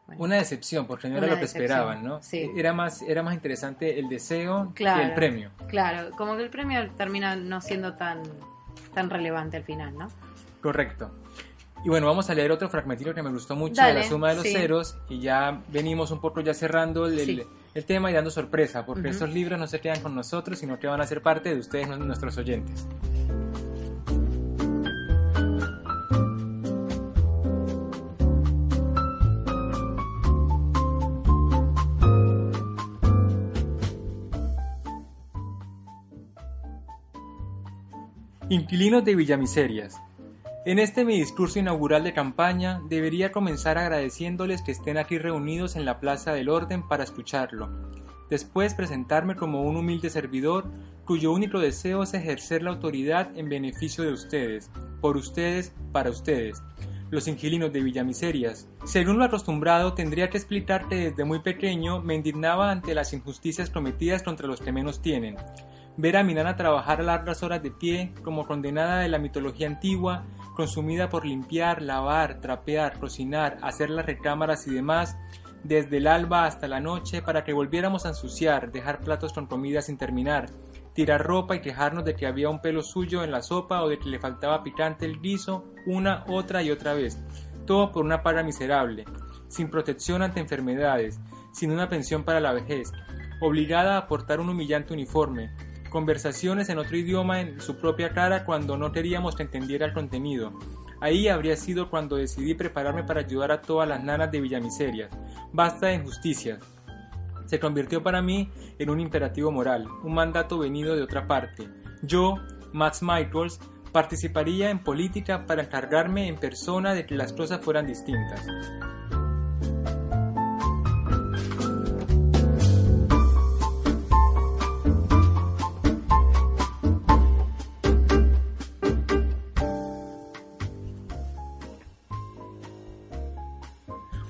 S2: Bueno,
S1: una decepción, porque no era lo que esperaban, ¿no?
S2: Sí.
S1: Era más interesante el deseo que el premio.
S2: Claro, como que el premio termina no siendo tan relevante al final, ¿no?
S1: Correcto. Y bueno, vamos a leer otro fragmentito que me gustó mucho, de La suma de los ceros, y ya venimos un poco ya cerrando el tema y dando sorpresa, porque estos libros no se quedan con nosotros, sino que van a ser parte de ustedes, nuestros oyentes. Inquilinos de Villamiserias. En este mi discurso inaugural de campaña, debería comenzar agradeciéndoles que estén aquí reunidos en la Plaza del Orden para escucharlo. Después presentarme como un humilde servidor, cuyo único deseo es ejercer la autoridad en beneficio de ustedes, por ustedes, para ustedes. los inquilinos de Villamiserias. Según lo acostumbrado, tendría que explicar que desde muy pequeño me indignaba ante las injusticias cometidas contra los que menos tienen. Ver a mi nana trabajar a largas horas de pie, como condenada de la mitología antigua, consumida por limpiar, lavar, trapear, cocinar, hacer las recámaras y demás, desde el alba hasta la noche, para que volviéramos a ensuciar, dejar platos con comida sin terminar, tirar ropa y quejarnos de que había un pelo suyo en la sopa o de que le faltaba picante el guiso, una, otra y otra vez. Todo por una paga miserable, sin protección ante enfermedades, sin una pensión para la vejez, obligada a portar un humillante uniforme, conversaciones en otro idioma en su propia cara cuando no queríamos que entendiera el contenido. Ahí habría sido cuando decidí prepararme para ayudar a todas las nanas de Villamiserias. Basta de injusticias. Se convirtió para mí en un imperativo moral, un mandato venido de otra parte. Yo, Max Michaels, participaría en política para encargarme en persona de que las cosas fueran distintas.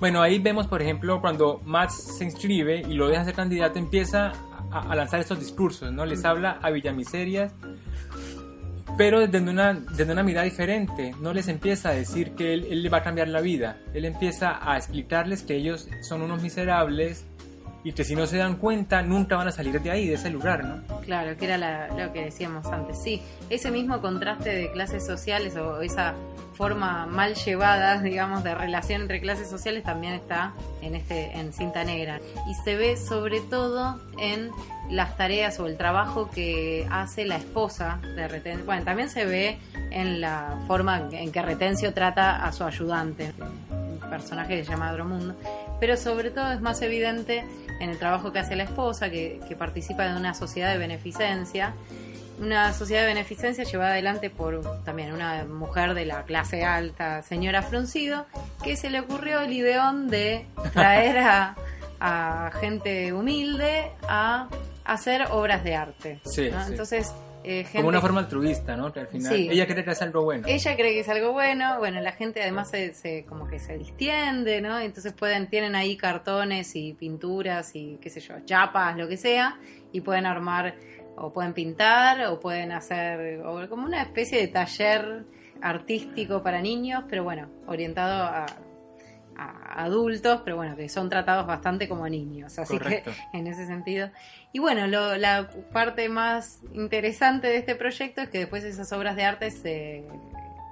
S1: Bueno, ahí vemos, por ejemplo, cuando Max se inscribe y lo deja ser candidato, empieza a lanzar estos discursos, ¿no? Les habla a Villamiserias, pero desde una mirada diferente. No les empieza a decir que él le va a cambiar la vida. Él empieza a explicarles que ellos son unos miserables y que si no se dan cuenta nunca van a salir de ahí, de ese lugar, ¿no?
S2: Claro, que era lo que decíamos antes. Sí, ese mismo contraste de clases sociales o esa forma mal llevada, digamos, de relación entre clases sociales también está en Cinta Negra. Y se ve sobre todo en las tareas o el trabajo que hace la esposa de Retencio. Bueno, también se ve en la forma en que Retencio trata a su ayudante, un personaje que se llama Dromundo, pero sobre todo es más evidente en el trabajo que hace la esposa, que participa de una sociedad de beneficencia. Una sociedad de beneficencia llevada adelante por también una mujer de la clase alta, señora Fruncido, que se le ocurrió el ideón de traer a gente humilde a hacer obras de arte.
S1: Sí,
S2: ¿no?
S1: Sí.
S2: Entonces,
S1: como una forma altruista, ¿no? Que al final
S2: sí.
S1: Ella cree que es algo bueno.
S2: Ella cree que es algo bueno. Bueno, la gente además como que se distiende, ¿no? Entonces tienen ahí cartones y pinturas y qué sé yo, chapas, lo que sea, y pueden armar o pueden pintar o pueden hacer como una especie de taller artístico para niños, pero bueno, orientado a adultos, pero bueno, que son tratados bastante como niños, así Correcto. Que en ese sentido. Y bueno, la parte más interesante de este proyecto es que después esas obras de arte se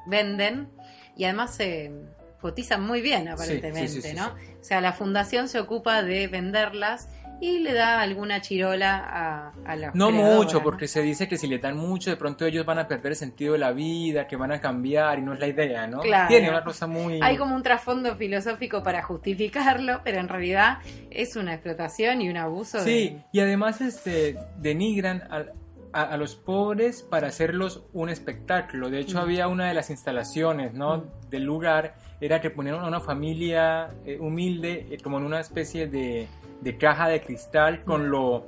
S2: venden y además se cotizan muy bien aparentemente, sí, ¿no? Sí. O sea, la fundación se ocupa de venderlas y le da alguna chirola a los
S1: No
S2: creadores,
S1: mucho, porque se dice que si le dan mucho, de pronto ellos van a perder el sentido de la vida, que van a cambiar, y no es la idea, ¿no?
S2: Claro.
S1: Tiene una cosa muy...
S2: Hay como un trasfondo filosófico para justificarlo, pero en realidad es una explotación y un abuso.
S1: Sí, y además denigran a los pobres para hacerlos un espectáculo. De hecho, había una de las instalaciones, ¿no? Del lugar, era que ponían a una familia humilde como en una especie de caja de cristal con lo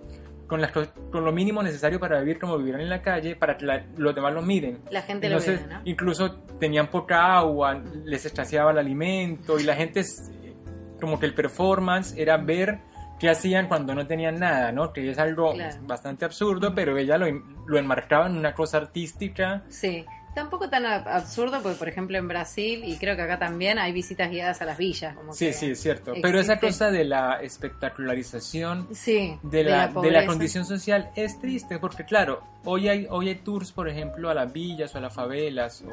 S1: mínimo necesario para vivir como vivieran en la calle, para que los demás lo miren.
S2: La gente
S1: Entonces,
S2: lo ve, ¿no?
S1: Incluso tenían poca agua, les escaseaba el alimento y la gente, como que el performance era ver qué hacían cuando no tenían nada, ¿no? Que es algo bastante absurdo, pero ella lo enmarcaba en una cosa artística.
S2: Sí. Tampoco tan absurdo, porque por ejemplo en Brasil, y creo que acá también, hay visitas guiadas a las villas. Como
S1: sí, es cierto. Pero esa cosa de la espectacularización de la condición social es triste, porque claro, hoy hay tours, por ejemplo, a las villas o a las favelas, o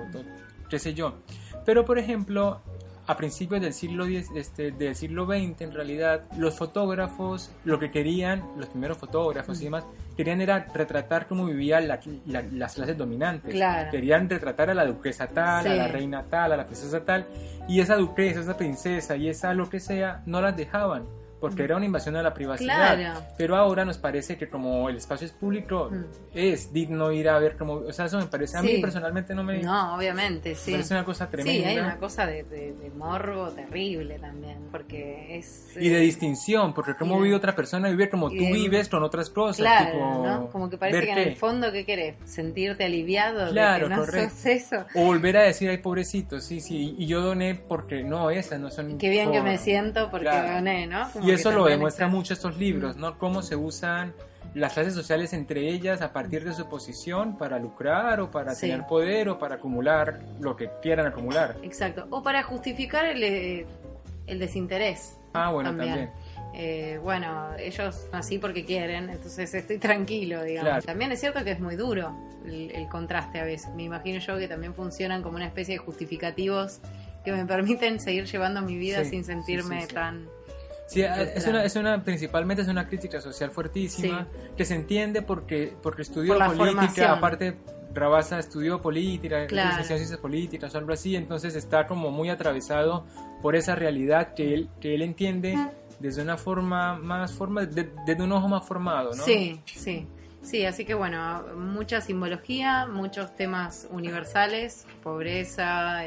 S1: qué sé yo. Pero por ejemplo, a principios del siglo XX, en realidad, los fotógrafos, lo que querían, los primeros fotógrafos y demás, querían era retratar cómo vivían las clases dominantes.
S2: Claro.
S1: Querían retratar a la duquesa tal, a la reina tal, a la princesa tal, y esa duquesa, esa princesa y esa lo que sea, no las dejaban, porque era una invasión a la privacidad.
S2: Claro.
S1: Pero ahora nos parece que como el espacio es público, es digno ir a ver como, o sea, eso me parece, a mí personalmente
S2: No, obviamente, sí.
S1: Me parece una cosa tremenda.
S2: Sí, hay una cosa de morbo terrible también, porque es...
S1: y de distinción, porque cómo vive otra persona, vive como tú vives con otras cosas.
S2: Claro,
S1: tipo,
S2: ¿no? Como que parece que en el fondo, ¿qué querés? ¿Sentirte aliviado
S1: claro,
S2: de que no sos eso?
S1: O volver a decir, ay, pobrecito, sí, y yo doné porque no, esas no son...
S2: Qué bien que me siento porque doné, ¿no? Como
S1: y eso lo demuestra mucho estos libros, ¿no? Cómo se usan las clases sociales entre ellas a partir de su posición para lucrar o para tener poder o para acumular lo que quieran acumular.
S2: Exacto, o para justificar el desinterés.
S1: Ah, bueno, también.
S2: Bueno, ellos así porque quieren, entonces estoy tranquilo, digamos.
S1: Claro.
S2: También es cierto que es muy duro el contraste a veces. Me imagino yo que también funcionan como una especie de justificativos que me permiten seguir llevando mi vida sin sentirme tan...
S1: Sí, principalmente es una crítica social fuertísima que se entiende porque estudió política, aparte Rabassa estudió política, licenciado en ciencias políticas o algo así, entonces está como muy atravesado por esa realidad que él entiende desde una desde un ojo más formado, ¿no?
S2: Sí, así que bueno, mucha simbología, muchos temas universales, pobreza,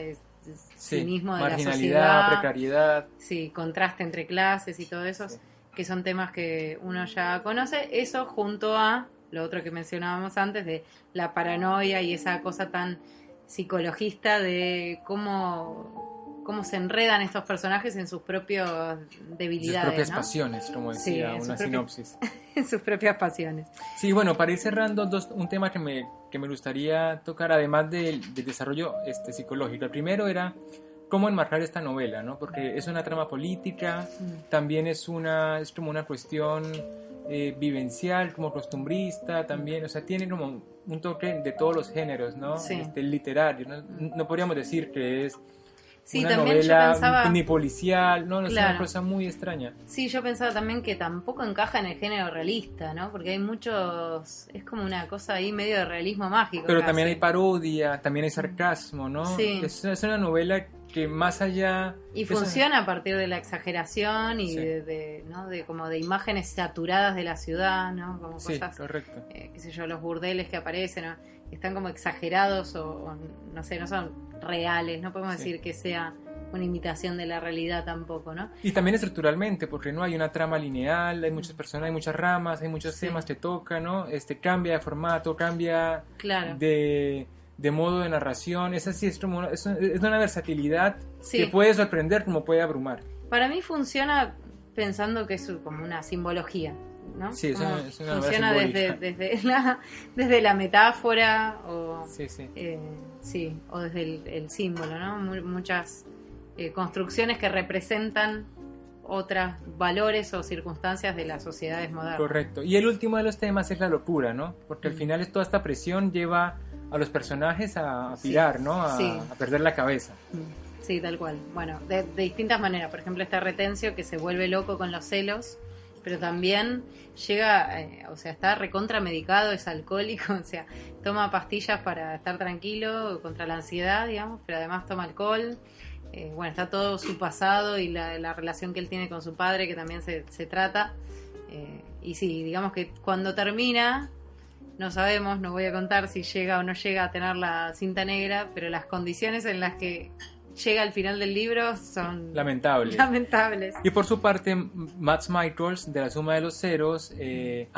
S2: cinismo de la sociedad,
S1: marginalidad, precariedad.
S2: Sí, contraste entre clases y todo eso, que son temas que uno ya conoce. Eso junto a lo otro que mencionábamos antes, de la paranoia y esa cosa tan psicologista de cómo se enredan estos personajes en sus propias debilidades,
S1: sus propias
S2: ¿no?
S1: pasiones, como decía una sinopsis.
S2: En sus propias pasiones.
S1: Sí, bueno, para ir cerrando, un tema que me gustaría tocar, además del desarrollo psicológico. El primero era cómo enmarcar esta novela, ¿no? Porque es una trama política, también es como una cuestión vivencial, como costumbrista, también, o sea, tiene como un toque de todos los géneros, ¿no? Literario, ¿no? No podríamos decir que es una novela
S2: pensaba,
S1: ni policial, ¿no? Es una cosa muy extraña.
S2: Sí, yo pensaba también que tampoco encaja en el género realista, ¿no? Porque hay muchos... Es como una cosa ahí medio de realismo mágico.
S1: Pero también hay parodia, también hay sarcasmo, ¿no?
S2: Sí.
S1: Es una novela que más allá...
S2: Y funciona a partir de la exageración y ¿no? de como de imágenes saturadas de la ciudad, ¿no? Como cosas,
S1: correcto.
S2: Qué sé yo, los burdeles que aparecen, ¿no? Están como exagerados o no sé, no son reales, no podemos decir que sea una imitación de la realidad tampoco, ¿no?
S1: Y también estructuralmente, porque no hay una trama lineal, hay muchas personas, hay muchas ramas, hay muchos temas que toca, ¿no? Cambia de formato, cambia de modo de narración, es así, es una versatilidad que puede sorprender como puede abrumar.
S2: Para mí funciona pensando que es como una simbología, ¿no?
S1: Sí, es una
S2: funciona desde la metáfora o o desde el símbolo, ¿no? Muchas construcciones que representan otros valores o circunstancias de las sociedades modernas.
S1: Correcto. Y el último de los temas es la locura, ¿no? Porque al final toda esta presión lleva a los personajes a pirar, ¿no? A perder la cabeza.
S2: Sí, tal cual. Bueno, de distintas maneras. Por ejemplo, está Retencio, que se vuelve loco con los celos, pero también llega, está recontramedicado, es alcohólico, o sea, toma pastillas para estar tranquilo contra la ansiedad, digamos, pero además toma alcohol. Está todo su pasado y la relación que él tiene con su padre, que también se trata. Y sí, digamos que cuando termina, no sabemos, no voy a contar si llega o no llega a tener la cinta negra, pero las condiciones en las que llega al final del libro son lamentables.
S1: Y por su parte, Mads Mikkelsen, de La Suma de los Ceros, que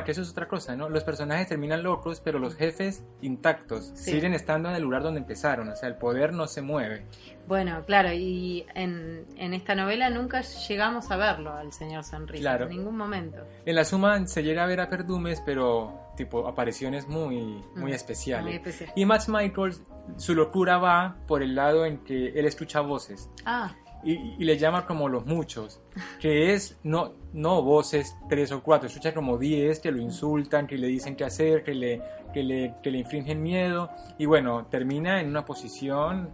S1: eso es otra cosa, ¿no? Los personajes terminan locos, pero los jefes intactos, siguen estando en el lugar donde empezaron, o sea, el poder no se mueve.
S2: Bueno, claro, y en esta novela nunca llegamos a verlo al señor Sonrisa, en ningún momento.
S1: En La Suma se llega a ver a Perdumes, pero tipo apariciones muy especiales.
S2: Muy especial.
S1: Y Mads Mikkelsen, su locura va por el lado en que él escucha voces. Y le llama como los muchos, que es no voces 3 o 4, escucha como 10 que lo insultan, que le dicen qué hacer, que le infringen miedo, y bueno, termina en una posición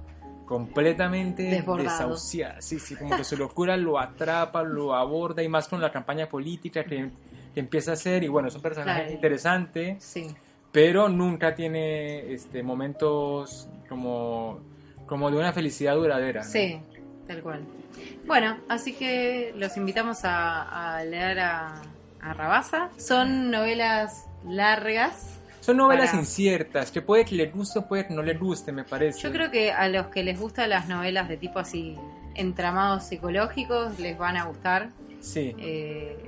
S1: completamente desahuciada. Sí, como que su locura lo atrapa, lo aborda, y más con la campaña política que empieza a hacer, y bueno, es un personaje interesante, pero nunca tiene momentos como de una felicidad duradera, ¿no?
S2: Tal cual. Bueno, así que los invitamos a leer a Rabassa. Son novelas largas.
S1: Son novelas inciertas, que puede que les guste o puede que no les guste, me parece.
S2: Yo creo que a los que les gustan las novelas de tipo así, entramados psicológicos, les van a gustar.
S1: Sí.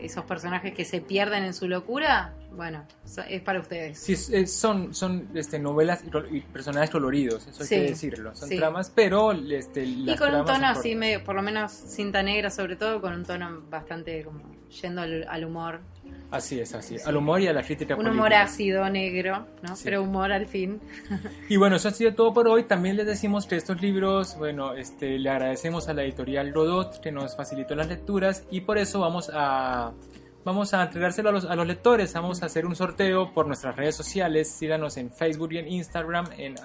S2: Esos personajes que se pierden en su locura, bueno, es para ustedes.
S1: Sí, son novelas y personajes coloridos, eso hay que decirlo. Son tramas, pero las
S2: y con un tono así
S1: cortas.
S2: medio, por lo menos cinta negra sobre todo, con un tono bastante como yendo al humor.
S1: Así es, al humor y a la crítica
S2: un
S1: política.
S2: Humor ácido, negro, ¿no?
S1: Sí.
S2: Pero humor al fin.
S1: Y bueno, eso ha sido todo por hoy. También les decimos que estos libros, bueno, le agradecemos a la editorial Godot que nos facilitó las lecturas y por eso vamos a entregárselo a los lectores. Vamos a hacer un sorteo por nuestras redes sociales. Síganos en Facebook y en Instagram en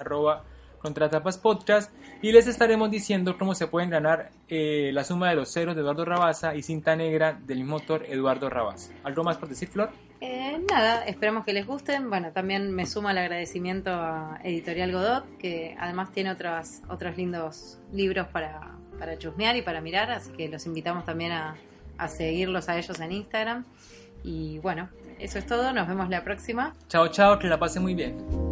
S1: @contratapaspodcast y les estaremos diciendo cómo se pueden ganar la suma de los ceros de Eduardo Rabassa y cinta negra del mismo autor Eduardo Rabassa. ¿Algo más por decir, Flor?
S2: Nada, esperamos que les gusten. Bueno, también me suma el agradecimiento a Editorial Godot, que además tiene otros lindos libros para chusmear y para mirar, así que los invitamos también a seguirlos a ellos en Instagram. Y bueno, eso es todo, nos vemos la próxima.
S1: Chao, chao, que la pasen muy bien.